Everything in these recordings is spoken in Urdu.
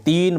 3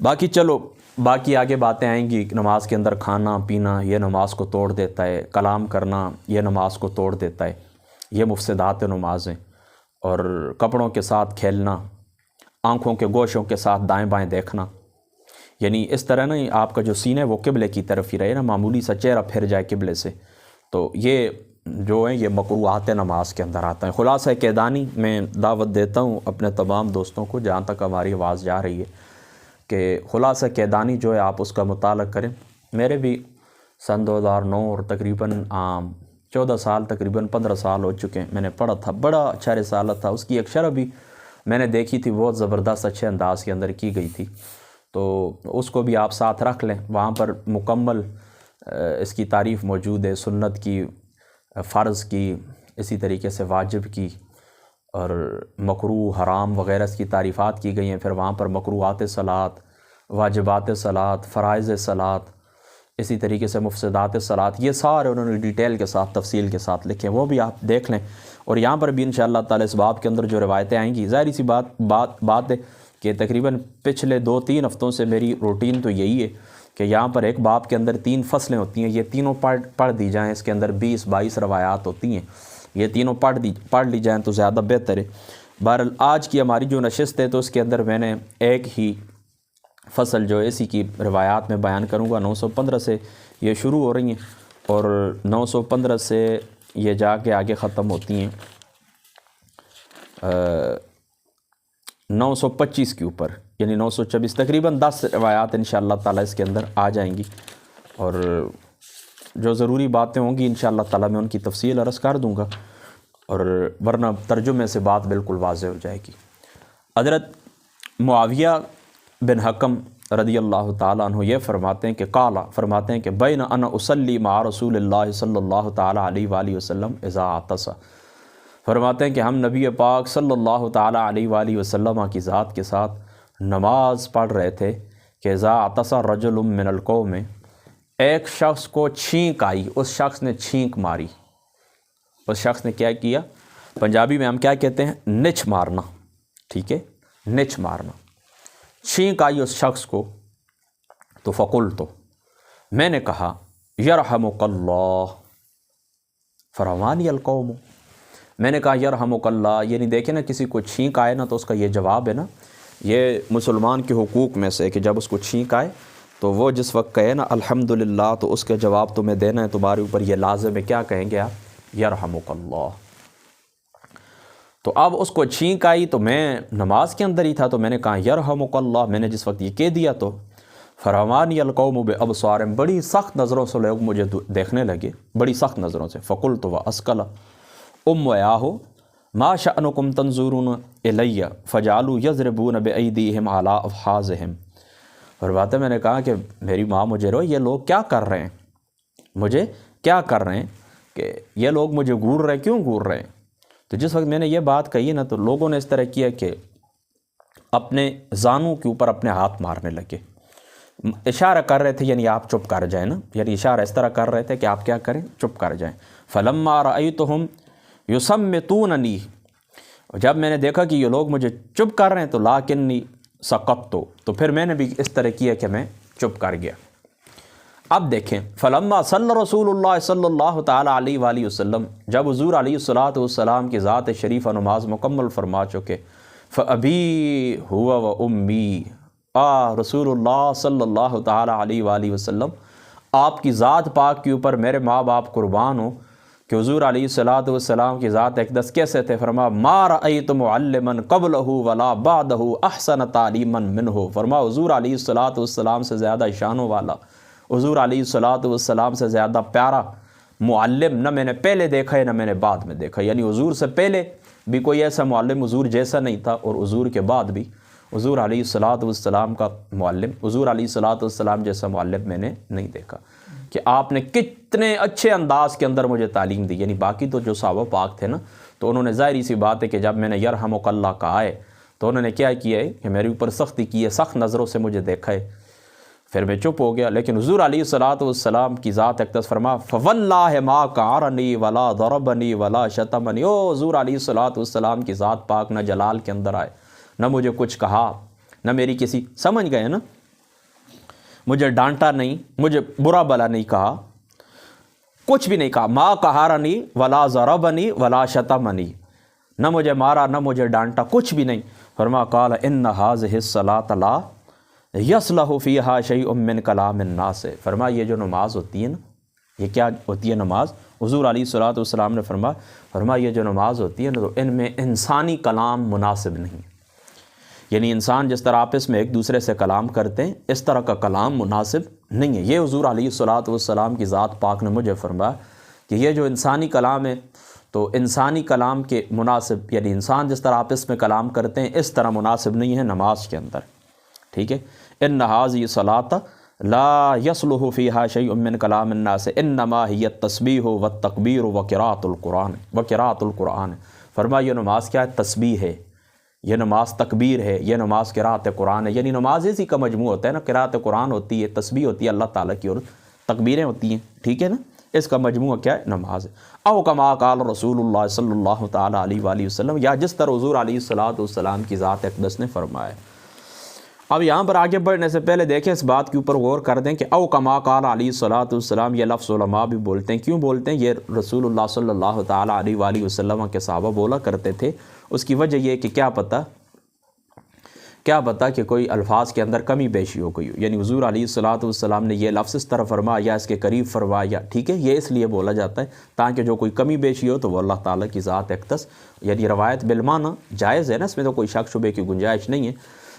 باقی چلو باقی آگے باتیں آئیں گی. نماز کے اندر کھانا پینا یہ نماز کو توڑ دیتا ہے، کلام کرنا یہ نماز کو توڑ دیتا ہے، یہ مفسدات نماز ہیں. اور کپڑوں کے ساتھ کھیلنا، آنکھوں کے گوشوں کے ساتھ دائیں بائیں دیکھنا، یعنی اس طرح نہیں آپ کا جو سینہ وہ قبلے کی طرف ہی رہے نا، معمولی سا چہرہ پھر جائے قبلے سے، تو یہ جو ہیں یہ مکروہات نماز کے اندر آتا ہے. خلاصہ کیدانی میں دعوت دیتا ہوں اپنے تمام دوستوں کو جہاں تک ہماری آواز جا رہی ہے کہ خلاصہ کیدانی جو ہے آپ اس کا مطالعہ کریں. میرے بھی سن 2009 اور تقریباً 14 سال تقریباً 15 سال ہو چکے ہیں. میں نے پڑھا تھا، بڑا اچھا رسالہ تھا، اس کی ایک شرح بھی میں نے دیکھی تھی، بہت زبردست اچھے انداز کے اندر کی گئی تھی، تو اس کو بھی آپ ساتھ رکھ لیں. وہاں پر مکمل اس کی تعریف موجود ہے، سنت کی، فرض کی، اسی طریقے سے واجب کی، اور مکروہ حرام وغیرہ اس کی تعریفات کی گئی ہیں. پھر وہاں پر مکروہات صلاۃ، واجبات صلاۃ، فرائض صلاۃ، اسی طریقے سے مفسدات صلاۃ، یہ سارے انہوں نے ڈیٹیل کے ساتھ تفصیل کے ساتھ لکھے ہیں، وہ بھی آپ دیکھ لیں. اور یہاں پر بھی انشاءاللہ تعالی اس باب کے اندر جو روایتیں آئیں گی، ظاہری سی بات ہے کہ تقریباً پچھلے 2-3 ہفتوں سے میری روٹین تو یہی ہے کہ یہاں پر ایک باب کے اندر 3 فصلیں ہوتی ہیں، یہ تینوں پڑھ دی جائیں. اس کے اندر 20-22 روایات ہوتی ہیں، یہ تینوں پڑھ لی جائیں تو زیادہ بہتر ہے. بہرحال آج کی ہماری جو نشست ہے تو اس کے اندر میں نے ایک ہی فصل جو اسی کی روایات میں بیان کروں گا. 915 سے یہ شروع ہو رہی ہیں اور 915 سے یہ جا کے آگے ختم ہوتی ہیں 925 کے اوپر، یعنی 926، تقریباً 10 روایات انشاءاللہ تعالی اس کے اندر آ جائیں گی. اور جو ضروری باتیں ہوں گی انشاءاللہ تعالی میں ان کی تفصیل عرض کر دوں گا، اور ورنہ ترجمے سے بات بالکل واضح ہو جائے گی. حضرت معاویہ بن حکم رضی اللہ تعالیٰ عنہ یہ فرماتے ہیں کہ فرماتے ہیں کہ بین انا اصلی مع رسول اللہ صلی اللہ تعالیٰ علیہ وآلہ وسلم اذا عطس، فرماتے ہیں کہ ہم نبی پاک صلی اللہ تعالیٰ علیہ وآلہ وسلم کی ذات کے ساتھ نماز پڑھ رہے تھے کہ اذا عطس رجل من القوم، ایک شخص کو چھینک آئی، اس شخص نے چھینک ماری. اس شخص نے کیا کیا؟ پنجابی میں ہم کیا کہتے ہیں؟ نچ مارنا. ٹھیک ہے، نچ مارنا. چھینک آئی اس شخص کو تو فقلت، میں نے کہا یرحمک اللہ، فرحمانی القوم، میں نے کہا یرحمک اللہ، یعنی دیکھیں نا کسی کو چھینک آئے نا تو اس کا یہ جواب ہے نا، یہ مسلمان کے حقوق میں سے کہ جب اس کو چھینک آئے تو وہ جس وقت کہے نا الحمدللہ، تو اس کے جواب تمہیں دینا ہے، تمہارے اوپر یہ لازم ہے. کیا کہیں گے آپ؟ یرحمک اللہ. تو اب اس کو چھینک آئی تو میں نماز کے اندر ہی تھا، تو میں نے کہا یرحمک اللہ. میں نے جس وقت یہ کہہ دیا تو فرحمانی القوم بابصارہم، بڑی سخت نظروں سے لوگ مجھے دیکھنے لگے، بڑی سخت نظروں سے. فقلت واسکل ویاہو ما شأنکم تنظرون الی فجعلوا یضربون بایدیہم علی افحاظہم. اور بات ہے میں نے کہا کہ میری ماں مجھے رو، یہ لوگ کیا کر رہے ہیں، مجھے کیا کر رہے ہیں، کہ یہ لوگ مجھے گور رہے ہیں، کیوں گور رہے ہیں؟ تو جس وقت میں نے یہ بات کہی نا تو لوگوں نے اس طرح کیا کہ اپنے زانوں کے اوپر اپنے ہاتھ مارنے لگے، اشارہ کر رہے تھے یعنی آپ چپ کر جائیں نا، یعنی اشارہ اس طرح کر رہے تھے کہ آپ کیا کریں، چپ کر جائیں. فلما رأیتہم یصمتوننی، جب میں نے دیکھا کہ یہ لوگ مجھے چپ کر رہے ہیں تو لاکنی سقطت، تو پھر میں نے بھی اس طرح کیا کہ میں چپ کر گیا. اب دیکھیں فلما صلی رسول اللہ صلی اللہ تعالیٰ علیہ وآلہ وسلم، جب حضور علیہ الصلاۃ والسلام کی ذات شریفہ نماز مکمل فرما چکے، فابی ہوا و امی، رسول اللہ صلی اللہ تعالیٰ علیہ وآلہ وسلم آپ کی ذات پاک کے اوپر میرے ماں باپ قربان ہوں کہ حضور علیہ الصلاۃ والسلام کی ذات اقدس کیسے تھے. فرما ما رأیت معلما قبلہ ولا بعدہ احسن تعلیما منہ، فرما حضور علیہ الصلاۃ والسلام سے زیادہ شانوں والا، حضور علیہ الصلاۃ والسلام سے زیادہ پیارا معلم نہ میں نے پہلے دیکھا ہے نہ میں نے بعد میں دیکھا. یعنی حضور سے پہلے بھی کوئی ایسا معلم حضور جیسا نہیں تھا، اور حضور کے بعد بھی حضور علیہ الصلاۃ والسلام کا معلم، حضور علیہ الصلاۃ والسلام جیسا معلم میں نے نہیں دیکھا. کہ آپ نے کتنے اچھے انداز کے اندر مجھے تعلیم دی. یعنی باقی تو جو صحابہ پاک تھے نا تو انہوں نے ظاہری سی بات ہے کہ جب میں نے یرحمک اللہ کہا ہے تو انہوں نے کیا کیا ہے کہ میرے اوپر سختی کی ہے، سخت نظروں سے مجھے دیکھا ہے، پھر میں چپ ہو گیا. لیکن حضور علیہ الصلاۃ والسلام کی ذات اقدس فرما فواللہ ما کعرنی ولا ضربنی ولا شتمنی، حضور علیہ الصلاۃ والسلام کی ذات پاک نہ جلال کے اندر آئے، نہ مجھے کچھ کہا، نہ میری کسی، سمجھ گئے نا، مجھے ڈانٹا نہیں، مجھے برا بلا نہیں کہا، کچھ بھی نہیں کہا، ما قہرنی ولا ضربنی ولا شتمنی، نہ مجھے مارا نہ مجھے ڈانٹا، کچھ بھی نہیں۔ فرمایا قال ان هذه الصلاۃ لا یصلح فیہا شیء من کلام الناس، فرمایا یہ جو نماز ہوتی ہے نا، یہ کیا ہوتی ہے نماز؟ حضور علیہ الصلوۃ والسلام نے فرمایا یہ جو نماز ہوتی ہے نا، تو ان میں انسانی کلام مناسب نہیں، یعنی انسان جس طرح آپس میں ایک دوسرے سے کلام کرتے ہیں اس طرح کا کلام مناسب نہیں ہے۔ یہ حضور علیہ الصلوۃ والسلام کی ذات پاک نے مجھے فرمایا کہ یہ جو انسانی کلام ہے تو انسانی کلام کے مناسب، یعنی انسان جس طرح آپس میں کلام کرتے ہیں اس طرح مناسب نہیں ہے نماز کے اندر، ٹھیک ہے۔ ان هذه الصلاۃ لا يصلح فيها شيء من كلام الناس انما هي التسبیح والتکبیر وقراءۃ القرآن، فرمایا یہ نماز کیا ہے؟ تسبیح ہے، یہ نماز تکبیر ہے، یہ نماز قراءت قرآن ہے، یعنی نماز اسی کا مجموع ہوتا ہے نا، قراءت قرآن ہوتی ہے، تسبیح ہوتی ہے اللہ تعالیٰ کی، اور تکبیریں ہوتی ہیں، ٹھیک ہے نا، اس کا مجموعہ کیا ہے؟ نماز ہے۔ او کما قال رسول اللہ صلی اللہ تعالیٰ علیہ وآلہ وسلم، یا جس طرح حضور علیہ الصلوۃ والسلام کی ذات اقدس نے فرمایا۔ اب یہاں پر آگے بڑھنے سے پہلے دیکھیں اس بات کے اوپر غور کر دیں کہ او کما قال علیہ الصلوۃ والسلام، یہ لفظ علماء بھی بولتے ہیں، کیوں بولتے ہیں؟ یہ رسول اللہ صلی اللہ تعالیٰ علیہ وآلہ وسلم کے صحابہ بولا کرتے تھے، اس کی وجہ یہ کہ کیا پتہ کہ کوئی الفاظ کے اندر کمی بیشی ہو گئی ہو، یعنی حضور علیہ الصلوۃ والسلام نے یہ لفظ اس طرح فرمایا یا اس کے قریب فرمایا، ٹھیک ہے، یہ اس لیے بولا جاتا ہے تاکہ جو کوئی کمی بیشی ہو تو وہ اللہ تعالیٰ کی ذات اقدس، یعنی روایت بالمعنی جائز ہے نا، اس میں تو کوئی شک شبے کی گنجائش نہیں ہے،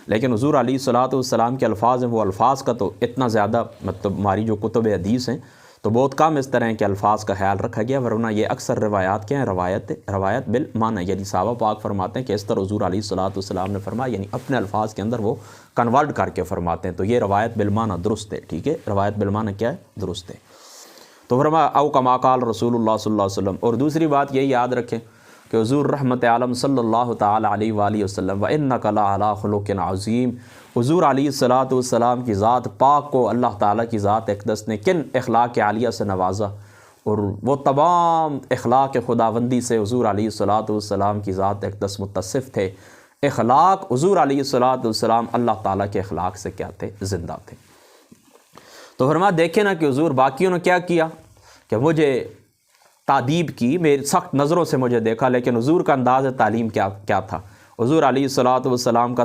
لیکن حضور علیہ الصلوۃ والسلام کے الفاظ ہیں، وہ الفاظ کا تو اتنا زیادہ مطلب ہماری جو کتب حدیث ہیں تو بہت کم اس طرح کے الفاظ کا خیال رکھا گیا، ورنہ یہ اکثر روایات کیا ہیں؟ روایت بالمعنی، یعنی صحابہ پاک فرماتے ہیں کہ اس طرح حضور علیہ الصلوۃ والسلام نے فرمایا، یعنی اپنے الفاظ کے اندر وہ کنورٹ کر کے فرماتے ہیں، تو یہ روایت بالمعنی درست ہے، ٹھیک ہے، روایت بالمعنی کیا ہے؟ درست ہے۔ تو فرمایا او کما قال رسول اللہ صلی اللہ علیہ وسلم، اور دوسری بات یہ یاد رکھیں کہ حضور رحمت عالم صلی اللہ تعالیٰ علیہ وآلہ وسلم وَإِنَّكَ لَعَلَىٰ خُلُقٍ عَظِيمٍ، حضور علیہ الصلوۃ والسلام کی ذات پاک کو اللہ تعالیٰ کی ذات اقدس نے کن اخلاق عالیہ سے نوازا، اور وہ تمام اخلاق خداوندی سے حضور علیہ الصلوۃ والسلام کی ذات اقدس متصف تھے۔ اخلاق حضور علیہ الصلوۃ والسلام اللہ تعالیٰ کے اخلاق سے کیا تھے؟ زندہ تھے۔ تو فرمایا دیکھیں نا کہ حضور باقیوں نے کیا کیا کہ مجھے تعدیب کی، میری سخت نظروں سے مجھے دیکھا، لیکن حضور کا انداز تعلیم کیا تھا؟ حضور علیہ الصلوۃ والسلام کا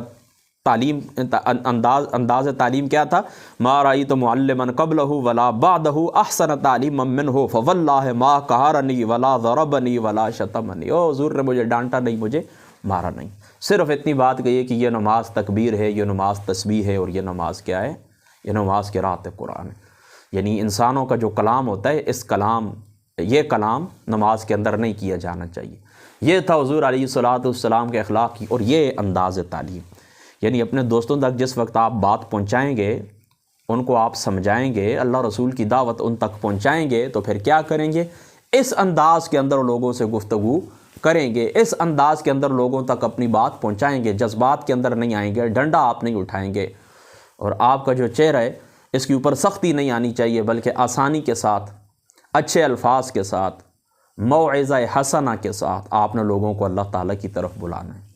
انداز تعلیم کیا تھا؟ ما رأیت معلما قبلہ ولا بعدہ احسن تعلیما منہ فواللہ ما قہرنی ولا ضربنی ولا شتمنی، حضور نے مجھے ڈانٹا نہیں، مجھے مارا نہیں، صرف اتنی بات کہی کہ یہ نماز تکبیر ہے، یہ نماز تسبیح ہے، اور یہ نماز کیا ہے؟ یہ نماز قراءت قرآن ہے۔ یعنی انسانوں کا جو کلام ہوتا ہے، یہ کلام نماز کے اندر نہیں کیا جانا چاہیے۔ یہ تھا حضور علیہ الصلوۃ والسلام کے اخلاق کی، اور یہ انداز تعلیم، یعنی اپنے دوستوں تک جس وقت آپ بات پہنچائیں گے، ان کو آپ سمجھائیں گے، اللہ رسول کی دعوت ان تک پہنچائیں گے، تو پھر کیا کریں گے؟ اس انداز کے اندر لوگوں سے گفتگو کریں گے، اس انداز کے اندر لوگوں تک اپنی بات پہنچائیں گے، جذبات کے اندر نہیں آئیں گے، ڈنڈا آپ نہیں اٹھائیں گے، اور آپ کا جو چہرہ ہے اس کے اوپر سختی نہیں آنی چاہیے، بلکہ آسانی کے ساتھ، اچھے الفاظ کے ساتھ، موعظہ حسنہ کے ساتھ آپ نے لوگوں کو اللہ تعالیٰ کی طرف بلانا ہے،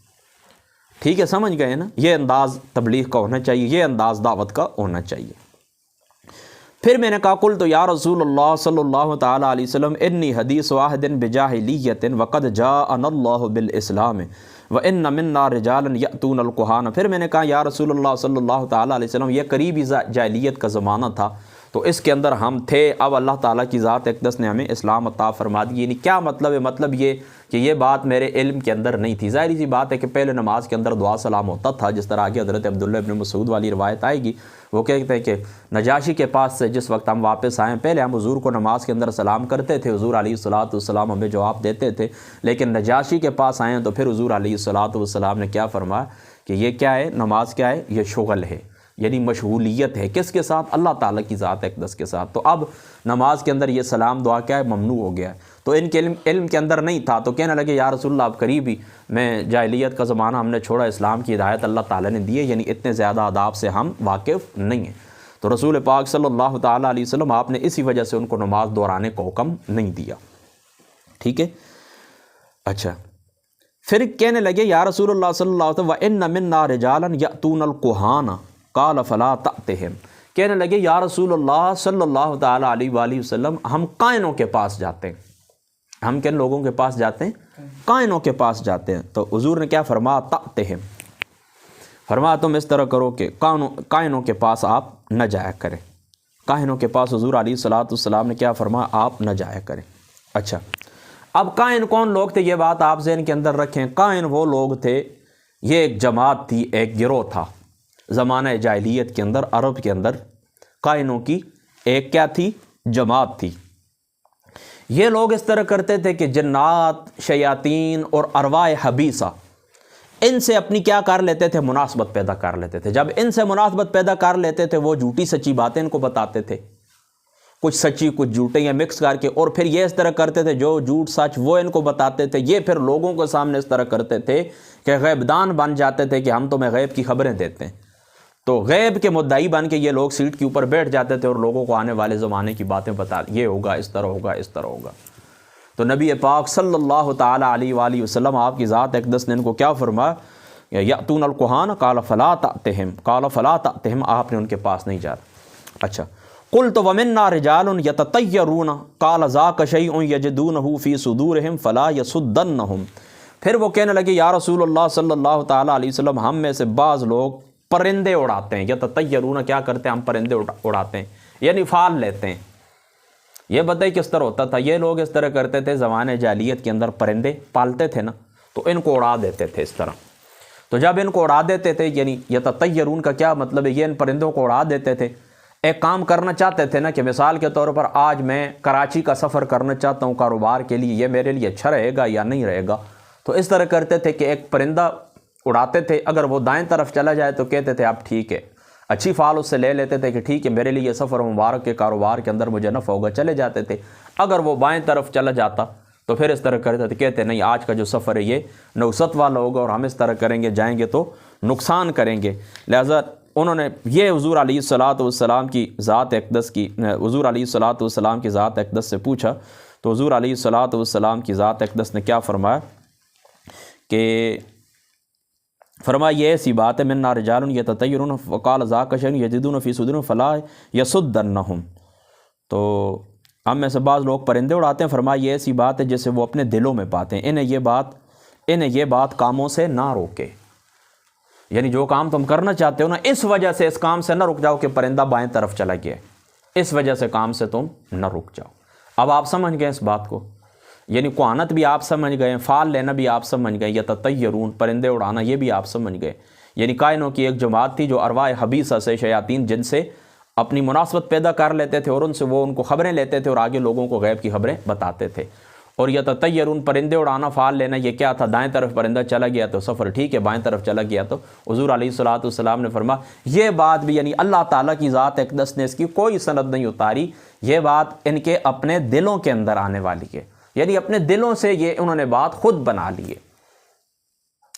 ٹھیک ہے، سمجھ گئے نا؟ یہ انداز تبلیغ کا ہونا چاہیے، یہ انداز دعوت کا ہونا چاہیے۔ پھر میں نے کہا قلت یا رسول اللہ صلی اللہ تعالیٰ علیہ وسلم انی حدیث واحد بجاہلیت وقد جاءنا اللہ بالاسلام وان منا رجالا یأتون الکہانہ، پھر میں نے کہا یا رسول اللہ صلی اللہ تعالیٰ علیہ وسلم، یہ قریبی جاہلیت کا زمانہ تھا، تو اس کے اندر ہم تھے، اب اللہ تعالیٰ کی ذات اقدس نے ہمیں اسلام عطا فرما دی۔ یعنی کیا مطلب ہے؟ مطلب یہ کہ یہ بات میرے علم کے اندر نہیں تھی۔ ظاہری سی بات ہے کہ پہلے نماز کے اندر دعا سلام ہوتا تھا، جس طرح آگے حضرت عبداللہ ابن مسعود والی روایت آئے گی، وہ کہتے ہیں کہ نجاشی کے پاس سے جس وقت ہم واپس آئیں، پہلے ہم حضور کو نماز کے اندر سلام کرتے تھے، حضور علیہ الصلوۃ والسلام ہمیں جواب دیتے تھے، لیکن نجاشی کے پاس آئیں تو پھر حضور علیہ الصلوۃ والسلام نے کیا فرمایا کہ یہ کیا ہے؟ نماز کیا ہے؟ یہ شغل ہے، یعنی مشغولیت ہے، کس کے ساتھ؟ اللہ تعالیٰ کی ذات اقدس کے ساتھ۔ تو اب نماز کے اندر یہ سلام دعا کیا ہے؟ ممنوع ہو گیا ہے۔ تو ان کے علم کے اندر نہیں تھا، تو کہنے لگے یا رسول اللہ آپ قریبی، میں جاہلیت کا زمانہ ہم نے چھوڑا، اسلام کی ہدایت اللہ تعالیٰ نے دی ہے، یعنی اتنے زیادہ آداب سے ہم واقف نہیں ہیں۔ تو رسول پاک صلی اللہ تعالیٰ علیہ وسلم آپ نے اسی وجہ سے ان کو نماز دہرانے کو حکم نہیں دیا، ٹھیک ہے۔ اچھا، پھر کہنے لگے یا رسول اللہ صلی اللہ علیہ وسلم وَإِنَّ مِنَّا رِجَالًا يَأْتُونَ الْكُهَانَ قَالَ فَلَا تَأْتِهِمْ، کہنے لگے یا رسول اللہ صلی اللہ تعالیٰ علیہ وآلہ وسلم ہم کائنوں کے پاس جاتے ہیں. ہم کن لوگوں کے پاس جاتے ہیں؟ کائنوں کے پاس جاتے ہیں. تو حضور نے کیا فرمایا؟ تأتہم، فرمایا تم اس طرح کرو کہ کائنوں کے پاس آپ نہ جایا کریں. کائنوں کے پاس حضور علیہ الصلوۃ والسلام نے کیا فرمایا؟ آپ نہ جایا کریں. اچھا، اب کائن کون لوگ تھے یہ بات آپ ذہن کے اندر رکھیں. کائن وہ لوگ تھے، یہ ایک جماعت تھی، ایک گروہ تھا زمانہ جاہلیت کے اندر. عرب کے اندر کائنوں کی ایک کیا تھی؟ جماعت تھی. یہ لوگ اس طرح کرتے تھے کہ جنات، شیاطین اور ارواح حبیثہ ان سے اپنی کیا کر لیتے تھے؟ مناسبت پیدا کر لیتے تھے. جب ان سے مناسبت پیدا کر لیتے تھے وہ جھوٹی سچی باتیں ان کو بتاتے تھے، کچھ سچی کچھ جھوٹے یا مکس کر کے، اور پھر یہ اس طرح کرتے تھے جو جھوٹ سچ وہ ان کو بتاتے تھے. یہ پھر لوگوں کے سامنے اس طرح کرتے تھے کہ غیب دان بن جاتے تھے کہ ہم تمہیں غیب کی خبریں دیتے ہیں. تو غیب کے مدعی بن کے یہ لوگ سیٹ کے اوپر بیٹھ جاتے تھے اور لوگوں کو آنے والے زمانے کی باتیں بتا، یہ ہوگا، اس طرح ہوگا، اس طرح ہوگا. تو نبی پاک صلی اللہ تعالیٰ علیہ وآلہ وسلم آپ کی ذات اقدس نے ان کو کیا فرمایا؟ یأتون الکہان قال فلا تأتہم، قال فلا تأتہم، آپ نے ان کے پاس نہیں جانا. اچھا، قلت ومنا رجال یتطیرون قال ذاک شیء یجدونہ فی صدورہم فلا یصدنہم. پھر وہ کہنے لگے یا رسول اللہ صلی اللہ تعالیٰ علیہ وسلم ہم میں سے بعض لوگ پرندے اڑاتے ہیں. یتطیرون کیا کرتے ہیں؟ ہم پرندے اڑاتے ہیں، یعنی فال لیتے ہیں. یہ بتائیے کس طرح ہوتا تھا. یہ لوگ اس طرح کرتے تھے زمانے جاہلیت کے اندر، پرندے پالتے تھے نا، تو ان کو اڑا دیتے تھے اس طرح. تو جب ان کو اڑا دیتے تھے، یعنی یتطیرون کا کیا مطلب ہے؟ یہ ان پرندوں کو اڑا دیتے تھے. ایک کام کرنا چاہتے تھے نا کہ مثال کے طور پر آج میں کراچی کا سفر کرنا چاہتا ہوں کاروبار کے لیے، یہ میرے لیے اچھا رہے گا یا نہیں رہے گا. تو اس طرح کرتے تھے کہ ایک پرندہ اڑاتے تھے، اگر وہ دائیں طرف چلا جائے تو کہتے تھے اب ٹھیک ہے، اچھی فال اس سے لے لیتے تھے کہ ٹھیک ہے میرے لیے سفر مبارک کے کاروبار کے اندر مجھے نفع ہوگا، چلے جاتے تھے. اگر وہ بائیں طرف چلا جاتا تو پھر اس طرح کرتے تھے، کہتے نہیں آج کا جو سفر ہے یہ نوست والا ہوگا اور ہم اس طرح کریں گے، جائیں گے تو نقصان کریں گے. لہذا انہوں نے یہ حضور علیہ الصلوۃ والسلام کی ذات اقدس کی، حضور علیہ الصلوۃ والسلام کی ذات اقدس سے پوچھا. تو حضور علیہ الصلوۃ والسلام کی ذات اقدس نے کیا فرمایا کہ فرمایا یہ ایسی بات ہے، منا رجال یتطیرون وقال ذاک شیء یجدون فی صدورہم فلا یصدنہم. تو ہم میں سے بعض لوگ پرندے اڑاتے ہیں. فرمایا یہ ایسی بات ہے جسے وہ اپنے دلوں میں پاتے ہیں، انہیں یہ بات کاموں سے نہ روکے. یعنی جو کام تم کرنا چاہتے ہو نا، اس وجہ سے اس کام سے نہ رک جاؤ کہ پرندہ بائیں طرف چلا گیا، اس وجہ سے کام سے تم نہ رک جاؤ. اب آپ سمجھ گئے اس بات کو، یعنی کوانت بھی آپ سمجھ گئے، فال لینا بھی آپ سمجھ گئے، یتطیرون پرندے اڑانا یہ بھی آپ سمجھ گئے. یعنی کائنوں کی ایک جماعت تھی جو ارواح حبیثہ سے، شیاطین جن سے اپنی مناسبت پیدا کر لیتے تھے اور ان سے وہ ان کو خبریں لیتے تھے اور آگے لوگوں کو غیب کی خبریں بتاتے تھے. اور یتطیرون پرندے اڑانا، فال لینا، یہ کیا تھا؟ دائیں طرف پرندہ چلا گیا تو سفر ٹھیک ہے، بائیں طرف چلا گیا تو. حضور علیہ الصلوۃ والسلام نے فرمایا یہ بات بھی، یعنی اللہ تعالیٰ کی ذات اقدس نے اس کی کوئی سند نہیں اتاری، یہ بات ان کے اپنے دلوں کے اندر آنے والی ہے. یعنی اپنے دلوں سے یہ انہوں نے بات خود بنا لی ہے،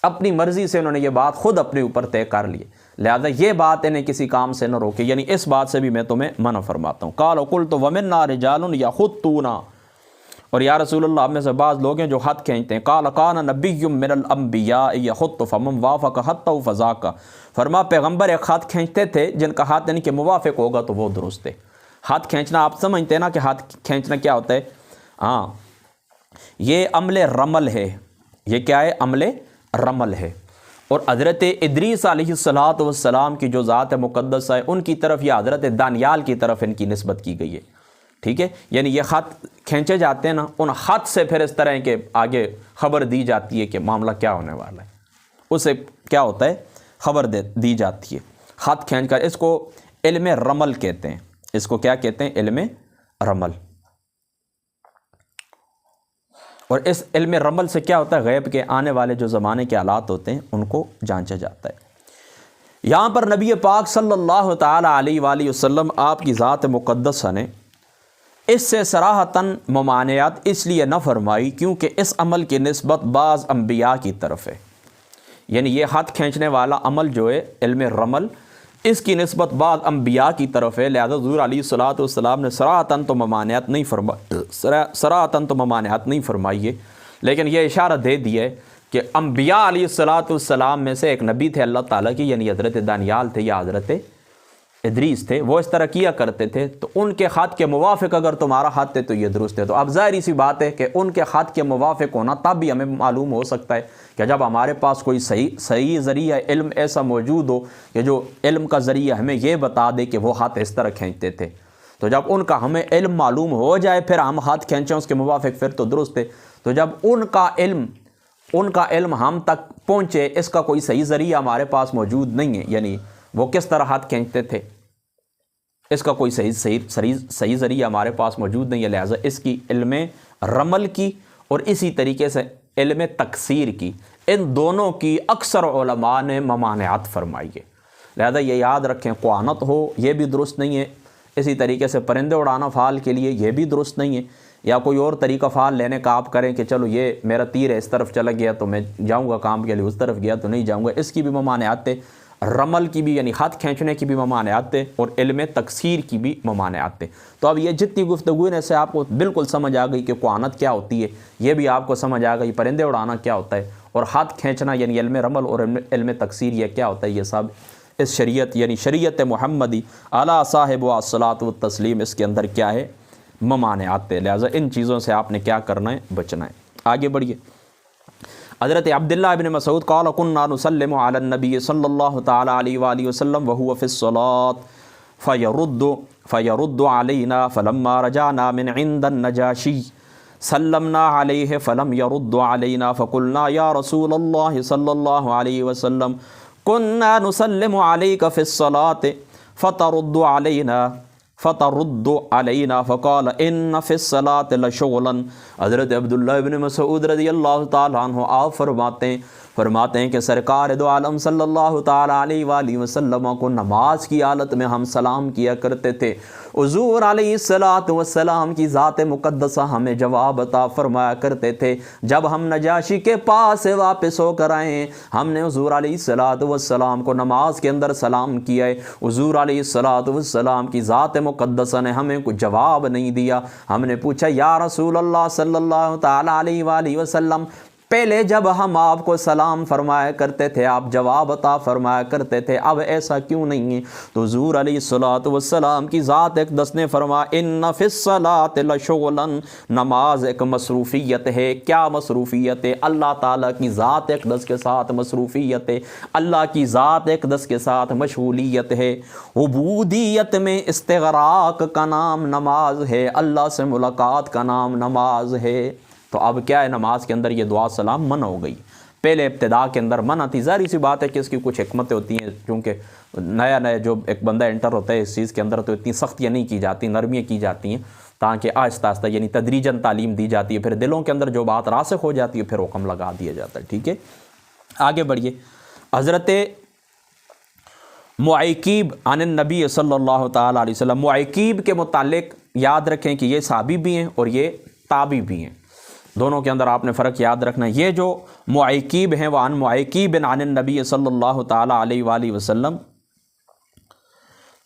اپنی مرضی سے انہوں نے یہ بات خود اپنے اوپر طے کر لی. لہذا یہ بات انہیں کسی کام سے نہ روکے. یعنی اس بات سے بھی میں تمہیں منع فرماتا ہوں. قال قلت ومنا رجال یخطون، اور یا رسول اللہ ہم میں سے بعض لوگ ہیں جو خط کھینچتے ہیں. قال کان نبی من الانبیاء یخط فمن وافق خطه فذاک. فرما پیغمبر ایک خط کھینچتے تھے جن کا ہاتھ ان کے موافق ہوگا تو وہ درست ہے. ہاتھ کھینچنا آپ سمجھتے ہیں نا کہ ہاتھ کھینچنا کیا ہوتا ہے؟ ہاں، یہ عمل رمل ہے. یہ کیا ہے؟ عمل رمل ہے. اور حضرت ادریس علیہ الصلوۃ والسلام کی جو ذات مقدس ہے ان کی طرف یا حضرت دانیال کی طرف ان کی نسبت کی گئی ہے. ٹھیک ہے، یعنی یہ خط کھینچے جاتے ہیں نا، ان خط سے پھر اس طرح کے آگے خبر دی جاتی ہے کہ معاملہ کیا ہونے والا ہے. اسے کیا ہوتا ہے؟ خبر دی جاتی ہے خط کھینچ کر. اس کو علم رمل کہتے ہیں. اس کو کیا کہتے ہیں؟ علم رمل. اور اس علم رمل سے کیا ہوتا ہے؟ غیب کے آنے والے جو زمانے کے حالات ہوتے ہیں ان کو جانچا جاتا ہے. یہاں پر نبی پاک صلی اللہ تعالیٰ علیہ وآلہ وسلم آپ کی ذات مقدسہ نے اس سے صراحتاً ممانعت اس لیے نہ فرمائی کیونکہ اس عمل کی نسبت بعض انبیاء کی طرف ہے. یعنی یہ خط کھینچنے والا عمل جو ہے علم رمل، اس کی نسبت بعض انبیاء کی طرف ہے. لہذا حضور علیہ الصلوۃ والسلام نے صراحتاً تو ممانعت نہیں فرمائی ہے، لیکن یہ اشارہ دے دی ہے کہ انبیاء علیہ الصلوۃ والسلام میں سے ایک نبی تھے اللہ تعالیٰ کی، یعنی حضرت دانیال تھے یا حضرت ادریس تھے وہ اس طرح کیا کرتے تھے، تو ان کے خط کے موافق اگر تمہارا خط ہے تو یہ درست ہے۔ تو اب ظاہری سی بات ہے کہ ان کے خط کے موافق ہونا تب بھی ہمیں معلوم ہو سکتا ہے کہ جب ہمارے پاس کوئی صحیح ذریعہ علم ایسا موجود ہو کہ جو علم کا ذریعہ ہمیں یہ بتا دے کہ وہ خط اس طرح کھینچتے تھے۔ تو جب ان کا ہمیں علم معلوم ہو جائے پھر ہم خط کھینچیں اس کے موافق، پھر تو درست ہے۔ تو جب ان کا علم ہم تک پہنچے، اس کا کوئی صحیح ذریعہ ہمارے پاس موجود نہیں ہے، یعنی وہ کس طرح خط کھینچتے تھے اس کا کوئی صحیح ذریعہ ہمارے پاس موجود نہیں ہے، لہٰذا اس کی علم رمل کی اور اسی طریقے سے علم تکثیر کی، ان دونوں کی اکثر علماء نے ممانعت فرمائی ہے۔ لہذا یہ یاد رکھیں، قوانت ہو یہ بھی درست نہیں ہے، اسی طریقے سے پرندے اڑانا فعال کے لیے یہ بھی درست نہیں ہے، یا کوئی اور طریقہ فعال لینے کا آپ کریں کہ چلو یہ میرا تیر ہے اس طرف چلا گیا تو میں جاؤں گا کام کے لیے، اس طرف گیا تو نہیں جاؤں گا، اس کی بھی ممانعت ہے۔ رمل کی بھی یعنی خط کھینچنے کی بھی ممانعت ہے، اور علم تکثیر کی بھی ممانعت ہے۔ تو اب یہ جتنی گفتگو ہے سے آپ کو بالکل سمجھ آ گئی کہ قوانت کیا ہوتی ہے، یہ بھی آپ کو سمجھ آ گئی پرندے اڑانا کیا ہوتا ہے، اور خط کھینچنا یعنی علم رمل اور علم تکثیر یہ کیا ہوتا ہے، یہ سب اس شریعت یعنی شریعت محمدی علی صاحب و الصلاۃ والتسلیم اس کے اندر کیا ہے، ممانعت ہے۔ لہٰذا ان چیزوں سے آپ نے کیا کرنا ہے، بچنا ہے۔ آگے بڑھیے۔ حضرت عبداللہ ابن مسعود قال كنا نسلم على النبي صلی اللہ تعالی علیہ وآلہ وسلم وهو في الصلاة فيرد علينا فلما رجعنا من عند النجاشي سلمنا عليه فلم يرد علينا فقلنا يا رسول الله صلی اللہ علیہ وسلم كنا نسلم عليك في الصلاة فترد علينا فقال ان في الصلاة لشغلا۔ حضرت عبداللہ ابن مسعود رضی اللہ تعالیٰ عنہ آپ فرماتے ہیں کہ سرکار دو عالم صلی اللہ تعالیٰ علیہ وآلہ وسلم کو نماز کی حالت میں ہم سلام کیا کرتے تھے، حضور علیہ الصلوۃ والسلام کی ذات مقدسہ ہمیں جواب عطا فرمایا کرتے تھے۔ جب ہم نجاشی کے پاس سے واپس ہو کر آئے ہم نے حضور علیہ الصلوۃ والسلام کو نماز کے اندر سلام کیا ہے، حضور علیہ الصلوۃ والسلام کی ذات مقدسہ نے ہمیں کوئی جواب نہیں دیا۔ ہم نے پوچھا یا رسول اللہ صلی اللہ تعالیٰ علیہ وآلہ وسلم، پہلے جب ہم آپ کو سلام فرمایا کرتے تھے آپ جواب عطا فرمایا کرتے تھے، اب ایسا کیوں نہیں ہے؟ تو حضور علیہ الصلوۃ والسلام کی ذات اقدس نے فرمایا ان فی الصلاۃ لشغلا، نماز ایک مصروفیت ہے۔ کیا مصروفیت ہے؟ اللہ تعالیٰ کی ذات اقدس کے ساتھ مصروفیت ہے، اللہ کی ذات اقدس کے ساتھ مشغولیت ہے۔ عبودیت میں استغراق کا نام نماز ہے، اللہ سے ملاقات کا نام نماز ہے۔ تو اب کیا ہے، نماز کے اندر یہ دعا سلام منع ہو گئی، پہلے ابتدا کے اندر منع تھی۔ ظاہری سی بات ہے کہ اس کی کچھ حکمتیں ہوتی ہیں، کیونکہ نیا جو ایک بندہ انٹر ہوتا ہے اس چیز کے اندر تو اتنی سختیاں نہیں کی جاتی، نرمیاں کی جاتی ہیں تاکہ آہستہ آہستہ یعنی تدریجاً تعلیم دی جاتی ہے، پھر دلوں کے اندر جو بات راسخ ہو جاتی ہے پھر حکم لگا دیا جاتا ہے۔ ٹھیک ہے، آگے بڑھیے۔ حضرت معیقیب عن النبی صلی اللہ تعالیٰ علیہ وسلم، معیقیب کے متعلق یاد رکھیں کہ یہ صحابی بھی ہیں اور یہ تابعی بھی ہیں، دونوں کے اندر آپ نے فرق یاد رکھنا ہے۔ یہ جو معیقیب ہیں وہ عن معیقیب عن النبی صلی اللہ تعالیٰ علیہ وآلہ وسلم،